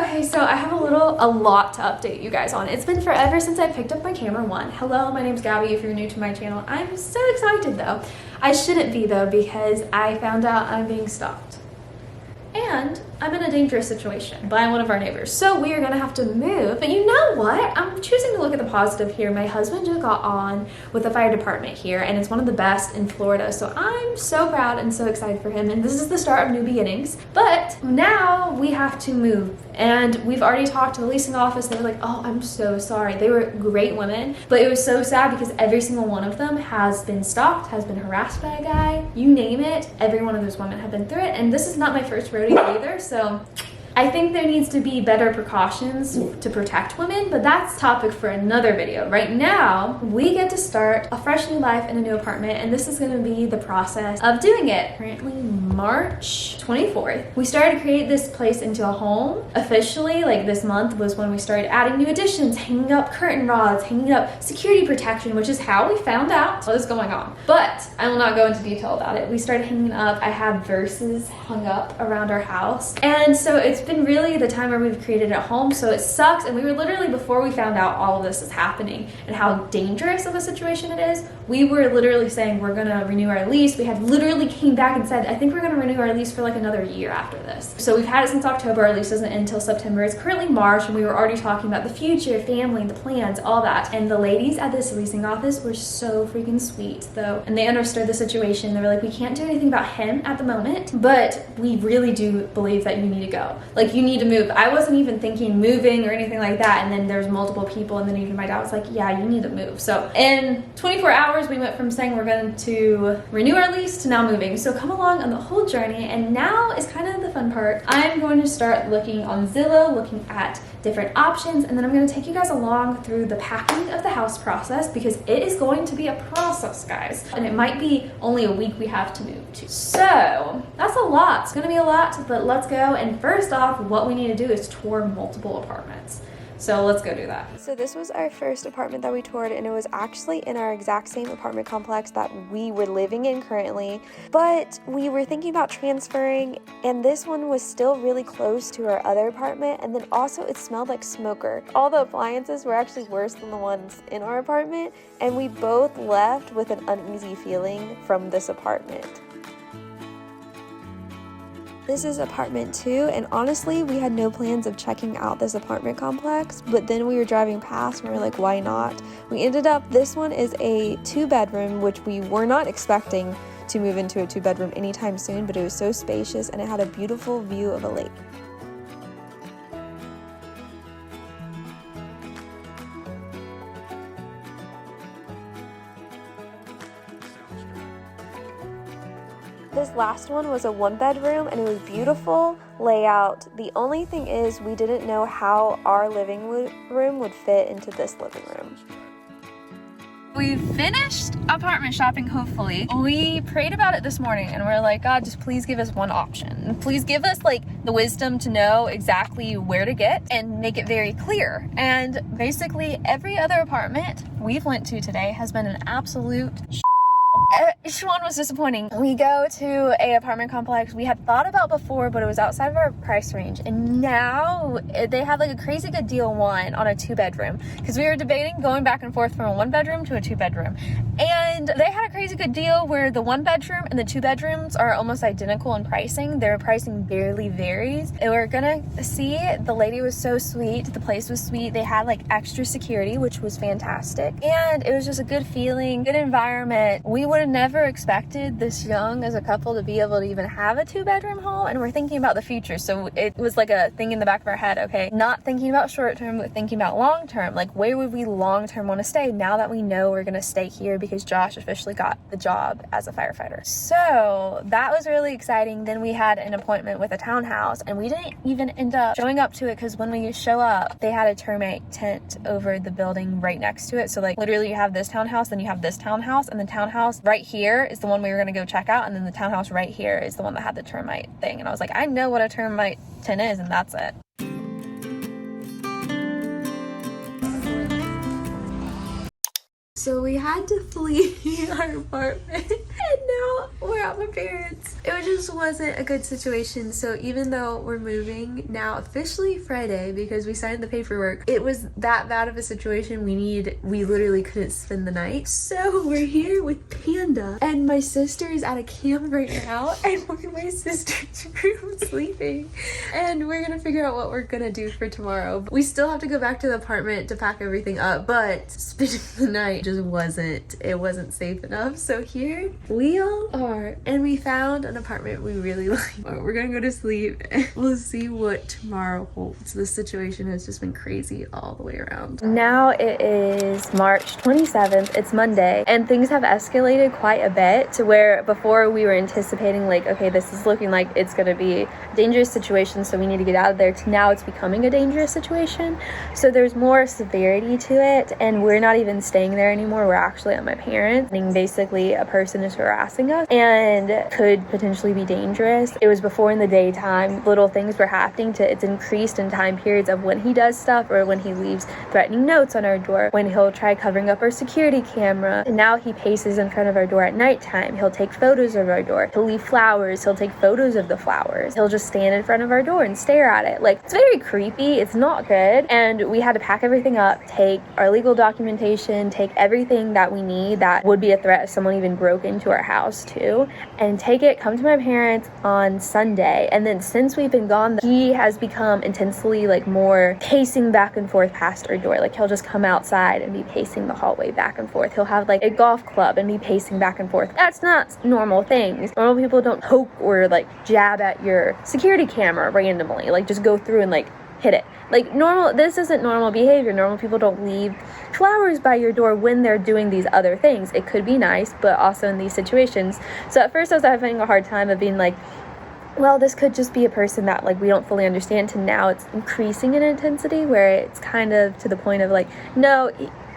Okay, so I have a lot to update you guys on. It's been forever since I picked up my camera one. Hello, my name's Gabby if you're new to my channel. I'm so excited though. I shouldn't be though because I found out I'm being stalked. And I'm in a dangerous situation by one of our neighbors. So we are gonna have to move. But you know what? I'm choosing to look at the positive here. My husband just got on with the fire department here and it's one of the best in Florida. So I'm so proud and so excited for him. And this is the start of new beginnings. But now we have to move. And we've already talked to the leasing office. They were like, oh, I'm so sorry. They were great women. But it was so sad because every single one of them has been stalked, has been harassed by a guy. You name it, every one of those women have been through it. And this is not my first rodeo either. So I think there needs to be better precautions to protect women, but that's topic for another video. Right now, we get to start a fresh new life in a new apartment, and this is gonna be the process of doing it. Currently March 24th. We started to create this place into a home. Officially, like this month was when we started adding new additions, hanging up curtain rods, hanging up security protection, which is how we found out what is going on. But I will not go into detail about it. We started hanging up, I have verses hung up around our house. And so it's been really the time where we've created a home, so it sucks. And we were literally, before we found out all of this is happening and how dangerous of a situation it is, we were literally saying we're gonna renew our lease. We had literally came back and said, I think we're gonna renew our lease for like another year after this. So we've had it since October. Our lease doesn't end until September. It's currently March, and we were already talking about the future, family, the plans, all that. And the ladies at this leasing office were so freaking sweet though, and they understood the situation. They were like, we can't do anything about him at the moment, but we really do believe that you need to go. Like, you need to move. I wasn't even thinking moving or anything like that, and then there's multiple people, and then even my dad was like, yeah, you need to move. So in 24 hours we went from saying we're going to renew our lease to now moving. So come along on the whole journey, and now is kind of the fun part. I'm going to start looking on Zillow, looking at different options, and then I'm going to take you guys along through the packing of the house process, because it is going to be a process, guys, and it might be only a week we have to move to. So that's a lot. It's going to be a lot, but let's go. And first off, what we need to do is tour multiple apartments. So let's go do that. So this was our first apartment that we toured, and it was actually in our exact same apartment complex that we were living in currently, but we were thinking about transferring, and this one was still really close to our other apartment, and then also it smelled like smoker. All the appliances were actually worse than the ones in our apartment, and we both left with an uneasy feeling from this apartment. This is apartment 2, and honestly, we had no plans of checking out this apartment complex, but then we were driving past and we were like, why not? We ended up, this one is a 2-bedroom, which we were not expecting to move into a 2-bedroom anytime soon, but it was so spacious and it had a beautiful view of a lake. This last one was a 1-bedroom, and it was beautiful layout. The only thing is we didn't know how our living room would fit into this living room. We've finished apartment shopping, hopefully. We prayed about it this morning and we're like, God, just please give us one option. Please give us like the wisdom to know exactly where to get and make it very clear. And basically every other apartment we've went to today has been an absolute each one was disappointing. We go to a apartment complex we had thought about before, but it was outside of our price range, and now they had like a crazy good deal on a 2-bedroom, because we were debating going back and forth from a 1-bedroom to a 2-bedroom, and they had a crazy good deal where the 1-bedroom and the 2-bedrooms are almost identical in pricing. Their pricing barely varies, and we're gonna see. The lady was so sweet, the place was sweet, they had like extra security, which was fantastic, and it was just a good feeling, good environment. We would have never expected this young as a couple to be able to even have a 2-bedroom home, and we're thinking about the future. So it was like a thing in the back of our head, okay, not thinking about short term, but thinking about long term. Like, where would we long term want to stay now that we know we're gonna stay here because Josh officially got the job as a firefighter? So that was really exciting. Then we had an appointment with a townhouse, and we didn't even end up showing up to it because when we show up, they had a termite tent over the building right next to it. So like literally you have this townhouse, then you have this townhouse, and the townhouse right here is the one we were going to go check out, and then the townhouse right here is the one that had the termite thing. And I was like, I know what a termite tent is, and that's it. So we had to flee our apartment and now we're at my parents'. It just wasn't a good situation. So even though we're moving now officially Friday because we signed the paperwork, it was that bad of a situation. We literally couldn't spend the night. So we're here with Panda and my sister is at a camp right now and we're in my sister's room sleeping. And we're gonna figure out what we're gonna do for tomorrow. We still have to go back to the apartment to pack everything up, but spending the night just wasn't safe enough. So here we all are and we found an apartment we really like. We're gonna go to sleep and we'll see what tomorrow holds. This situation has just been crazy all the way around. Now it is March 27th. It's Monday and things have escalated quite a bit to where before we were anticipating like, okay, this is looking like it's gonna be a dangerous situation, so we need to get out of there, to now it's becoming a dangerous situation. So there's more severity to it and we're not even staying there anymore. We're actually at my parents', and basically a person is harassing us and could potentially be dangerous. It was before in the daytime, little things were happening to it's increased in time periods of when he does stuff or when he leaves threatening notes on our door, when he'll try covering up our security camera. And now he paces in front of our door at nighttime. He'll take photos of our door. He'll leave flowers. He'll take photos of the flowers. He'll just stand in front of our door and stare at it. Like, it's very creepy. It's not good. And we had to pack everything up, take our legal documentation, take everything that we need that would be a threat if someone even broke into our house too, and take it, come to my parents on Sunday. And then since we've been gone, he has become intensely like more pacing back and forth past our door. Like, he'll just come outside and be pacing the hallway back and forth. He'll have like a golf club and be pacing back and forth. That's not normal things. Normal people don't poke or like jab at your security camera randomly, like just go through and like hit it. Like, this isn't normal behavior. Normal people don't leave flowers by your door when they're doing these other things. It could be nice, but also in these situations. So at first I was having a hard time of being like, well, this could just be a person that like we don't fully understand, to now it's increasing in intensity where it's kind of to the point of like, no,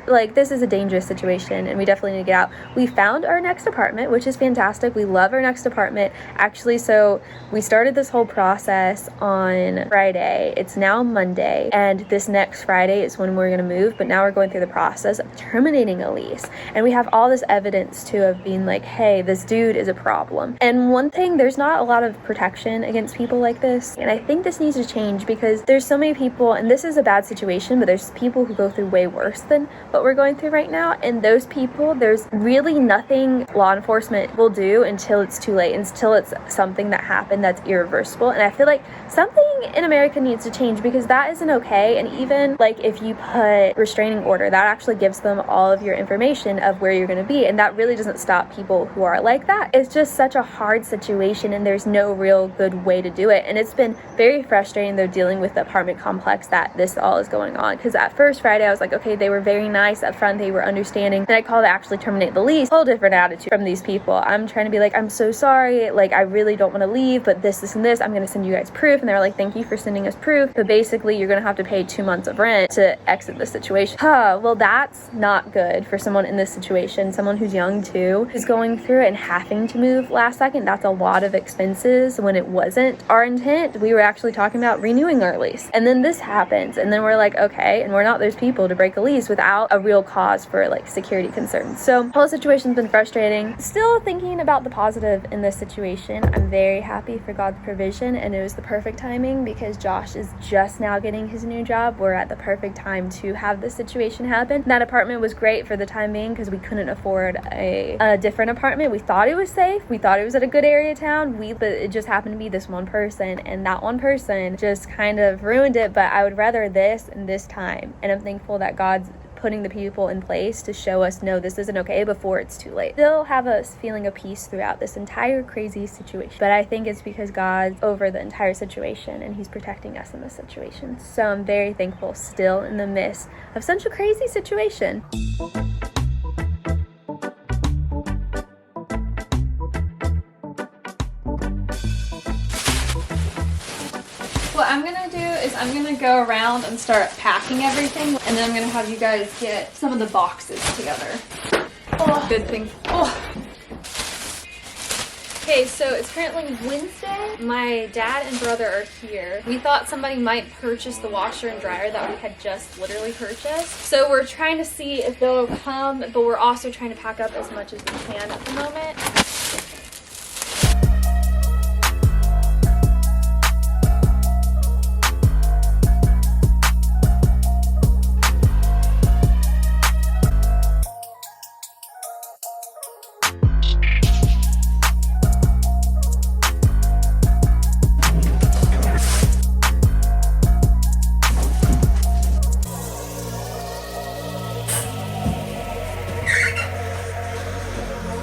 like, this is a dangerous situation and we definitely need to get out. We found our next apartment, which is fantastic. We love our next apartment. Actually, so we started this whole process on Friday. It's now Monday, and this next Friday is when we're going to move, but now we're going through the process of terminating a lease. And we have all this evidence too of being like, hey, this dude is a problem. And one thing, there's not a lot of protection against people like this. And I think this needs to change because there's so many people, and this is a bad situation, but there's people who go through way worse than what we're going through right now, and those people, there's really nothing law enforcement will do until it's too late, until it's something that happened that's irreversible. And I feel like something in America needs to change because that isn't okay. And even like if you put restraining order, that actually gives them all of your information of where you're going to be, and that really doesn't stop people who are like that. It's just such a hard situation and there's no real good way to do it. And it's been very frustrating though, dealing with the apartment complex that this all is going on, because at first Friday I was like, okay, they were very nice up front, they were understanding, and I called to actually terminate the lease. Whole different attitude from these people. I'm trying to be like, I'm so sorry, like I really don't want to leave, but this and this, I'm going to send you guys proof. And they're like, thank you for sending us proof, but basically you're going to have to pay 2 months of rent to exit the situation. Well, that's not good for someone in this situation, someone who's young too, who's going through it and having to move last second. That's a lot of expenses when it wasn't our intent. We were actually talking about renewing our lease, and then this happens, and then we're like, okay, and we're not those people to break a lease without a real cause for like security concerns. So the whole situation's been frustrating. Still thinking about the positive in this situation. I'm very happy for God's provision, and it was the perfect timing because Josh is just now getting his new job. We're at the perfect time to have this situation happen. That apartment was great for the time being because we couldn't afford a different apartment. We thought it was safe. We thought it was at a good area of town. But it just happened to be this one person, and that one person just kind of ruined it. But I would rather this and this time, and I'm thankful that God's putting the people in place to show us, no, this isn't okay before it's too late. Still have a feeling of peace throughout this entire crazy situation, but I think it's because God's over the entire situation and he's protecting us in this situation. So I'm very thankful still in the midst of such a crazy situation. What I'm gonna do is I'm gonna go around and start packing everything, and then I'm gonna have you guys get some of the boxes together. Oh, good thing. Oh. Okay, so it's currently Wednesday. My dad and brother are here. We thought somebody might purchase the washer and dryer that we had just literally purchased. So we're trying to see if they'll come, but we're also trying to pack up as much as we can at the moment.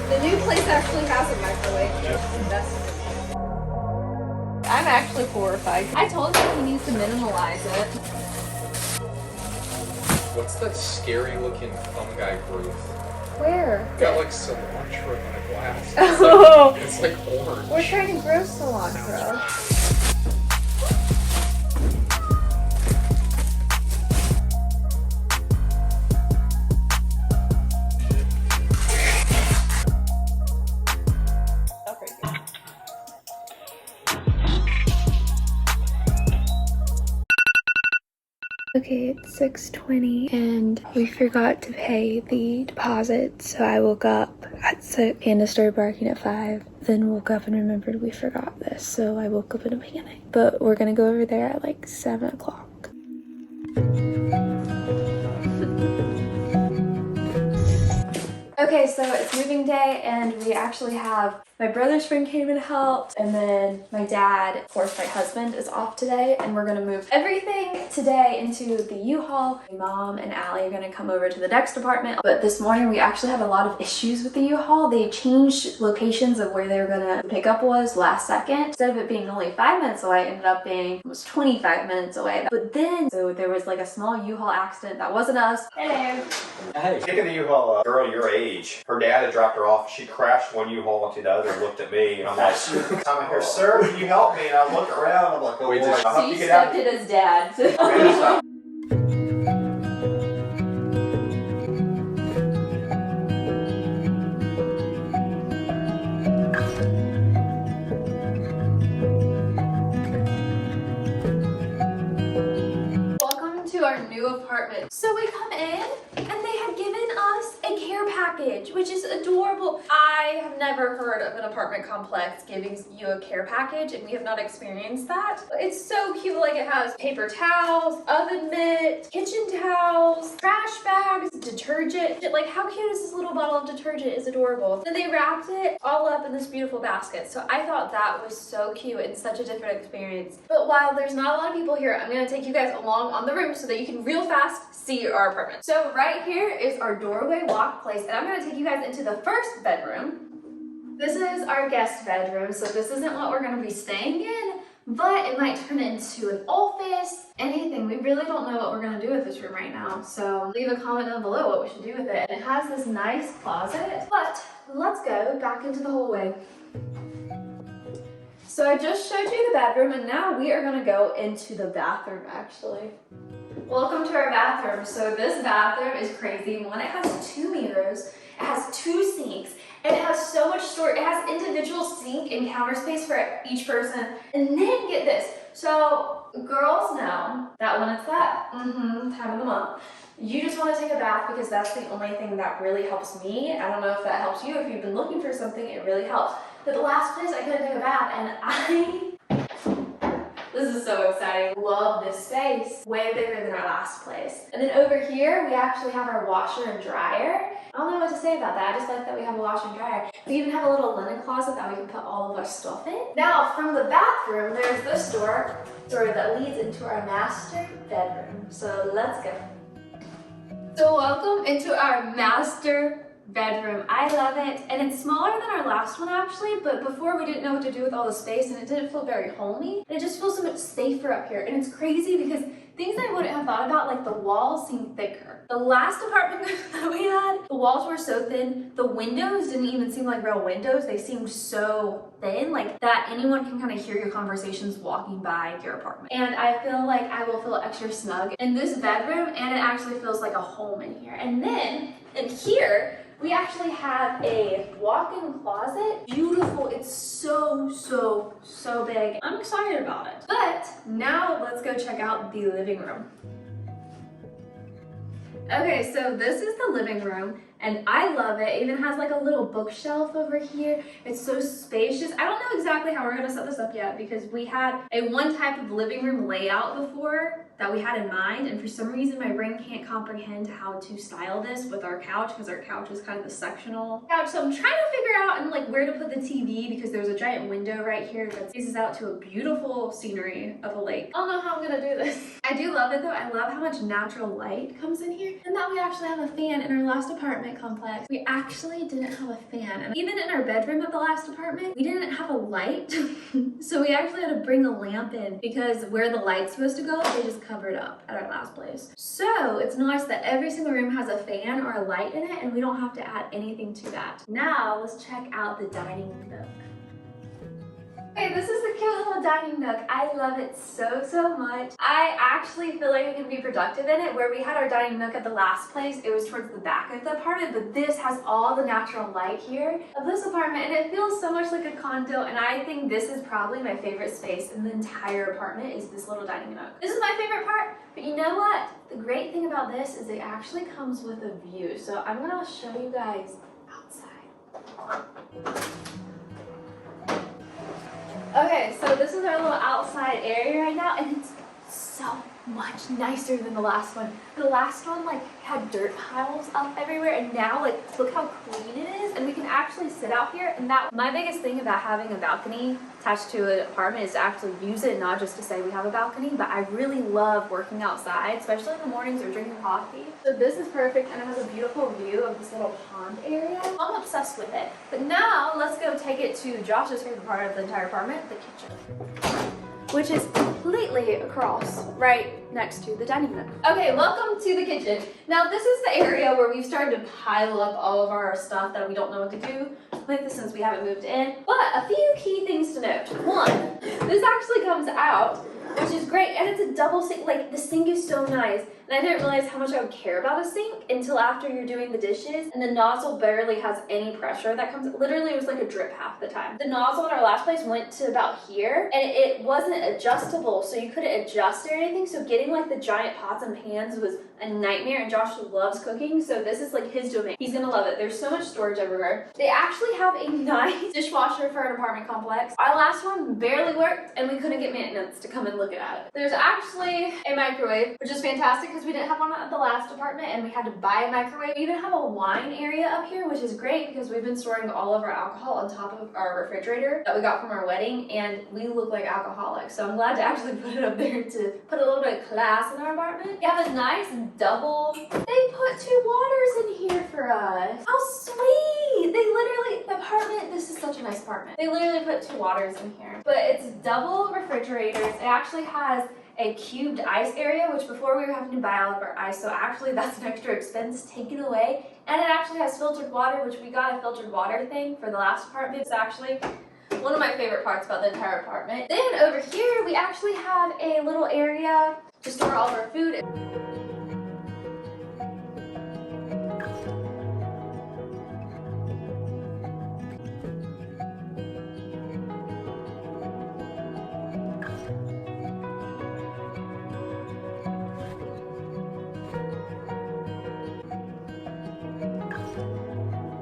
The new place actually has a microwave. Yes. I'm actually horrified. I told him he needs to minimalize it. What's that scary looking fungi growth? Where? Got like cilantro in a glass. Oh. It's like orange. We're trying to grow cilantro. Okay, it's 6:20 and we forgot to pay the deposit, so I woke up at 6. Candace started barking at 5, then woke up and remembered we forgot this, so I woke up in a panic. But we're gonna go over there at like 7 o'clock. Okay, so it's moving day and we actually have my brother's friend came and helped, and then my dad, of course my husband, is off today, and we're gonna move everything today into the U-Haul. My mom and Allie are gonna come over to the next apartment, but this morning we actually had a lot of issues with the U-Haul. They changed locations of where they were gonna pick up was last second. Instead of it being only 5 minutes away, it ended up being almost 25 minutes away. But then, so there was like a small U-Haul accident. That wasn't us. Hello. Hey, taking the U-Haul girl your age, her dad had dropped her off. She crashed one U-Haul into the other and looked at me, and I'm like, I'm here, sir, can you help me? And I look around, I'm like, oh boy, I hope you get out. So you stepped in as dad. Okay, stop. Welcome to our new apartment. So we come in and they had given us a care package, which is adorable. I have never heard of an apartment complex giving you a care package, and we have not experienced that. It's so cute. Like, it has paper towels, oven mitts, kitchen towels, trash bags, detergent. Like, how cute is this little bottle of detergent? Is adorable. Then they wrapped it all up in this beautiful basket. So I thought that was so cute and such a different experience. But while there's not a lot of people here, I'm gonna take you guys along on the room so that you can real fast see our apartment. So right here is our doorway walk place, and I'm gonna take you guys into the first bedroom. This is our guest bedroom, so this isn't what we're gonna be staying in, but it might turn into an office, anything. We really don't know what we're gonna do with this room right now, so leave a comment down below what we should do with it. It has this nice closet, but let's go back into the hallway. So I just showed you the bedroom, and now we are gonna go into the bathroom, actually. Welcome to our bathroom. So this bathroom is crazy. One, it has 2 mirrors, it has 2 sinks, and it has so much storage. It has individual sink and counter space for each person. And then get this. So girls know that when it's that time of the month, you just want to take a bath because that's the only thing that really helps me. I don't know if that helps you. If you've been looking for something, it really helps. But the last place I couldn't take a bath, and this is so exciting. Love this space. Way bigger than our last place. And then over here, we actually have our washer and dryer. I don't know what to say about that. I just like that we have a washer and dryer. We even have a little linen closet that we can put all of our stuff in. Now, from the bathroom, there's this door that leads into our master bedroom. So let's go. So welcome into our master bedroom. I love it, and it's smaller than our last one actually, but before we didn't know what to do with all the space, and it didn't feel very homey, and it just feels so much safer up here. And it's crazy because things I wouldn't have thought about, like the walls seem thicker. The last apartment that we had, the walls were so thin, the windows didn't even seem like real windows. They seemed so thin, like that anyone can kind of hear your conversations walking by your apartment. And I feel like I will feel extra snug in this bedroom, and it actually feels like a home in here. And then in here, We actually have a walk-in closet. Beautiful. It's so big. I'm excited about it. But now let's go check out the living room. Okay, so this is the living room, and I love it. It even has like a little bookshelf over here. It's so spacious. I don't know exactly how we're gonna set this up yet because we had a one type of living room layout before that we had in mind, and for some reason my brain can't comprehend how to style this with our couch because our couch is kind of the sectional couch. So I'm trying to figure out and like where to put the TV because there's a giant window right here that faces out to a beautiful scenery of a lake. I don't know how I'm gonna do this. I do love it though. I love how much natural light comes in here, and that we actually have a fan in our last apartment complex. We actually didn't have a fan, and even in our bedroom at the last apartment, we didn't have a light. So we actually had to bring a lamp in because where the light's supposed to go, they just covered up at our last place. So it's nice that every single room has a fan or a light in it and we don't have to add anything to that. Now let's check out the dining nook. Okay, this is the cute little dining nook. I love it so much. I actually feel like I can be productive in it. Where we had our dining nook at the last place, it was towards the back of the apartment, but this has all the natural light here of this apartment, and it feels so much like a condo, and I think this is probably my favorite space in the entire apartment is this little dining nook. This is my favorite part, but you know what? The great thing about this is it actually comes with a view, so I'm gonna show you guys outside. Okay, so this is our little outside area right now, and it's so much nicer than the last one. The last one like had dirt piles up everywhere, and now like look how clean it is, and we can actually sit out here. And that my biggest thing about having a balcony attached to an apartment is to actually use it, not just to say we have a balcony, but I really love working outside, especially in the mornings or drinking coffee. So this is perfect, and it has a beautiful view of this little pond area. I'm obsessed with it. But now let's go take it to Josh's favorite part of the entire apartment, the kitchen, which is completely across right next to the dining room. Okay, welcome to the kitchen. Now this is the area where we've started to pile up all of our stuff that we don't know what to do with since we haven't moved in. But a few key things to note. One, this actually comes out, which is great, and it's a double sink. Like the sink is so nice. And I didn't realize how much I would care about a sink until after you're doing the dishes, and the nozzle barely has any pressure that comes. Literally, it was like a drip half the time. The nozzle at our last place went to about here, and it wasn't adjustable, so you couldn't adjust or anything. So getting like the giant pots and pans was a nightmare, and Josh loves cooking, so this is like his domain. He's gonna love it. There's so much storage everywhere. They actually have a nice dishwasher for an apartment complex. Our last one barely worked, and we couldn't get maintenance to come and look at it. There's actually a microwave, which is fantastic because we didn't have one at the last apartment and we had to buy a microwave. We even have a wine area up here, which is great because we've been storing all of our alcohol on top of our refrigerator that we got from our wedding, and we look like alcoholics. So I'm glad to actually put it up there to put a little bit of class in our apartment. We have a nice double. They put 2 waters in here for us. How sweet! They literally, the apartment, this is such a nice apartment. They literally put 2 waters in here. But it's double refrigerators. It actually has a cubed ice area, which before we were having to buy all of our ice, so actually that's an extra expense taken away. And it actually has filtered water, which we got a filtered water thing for the last apartment. It's actually one of my favorite parts about the entire apartment. Then over here, we actually have a little area to store all of our food.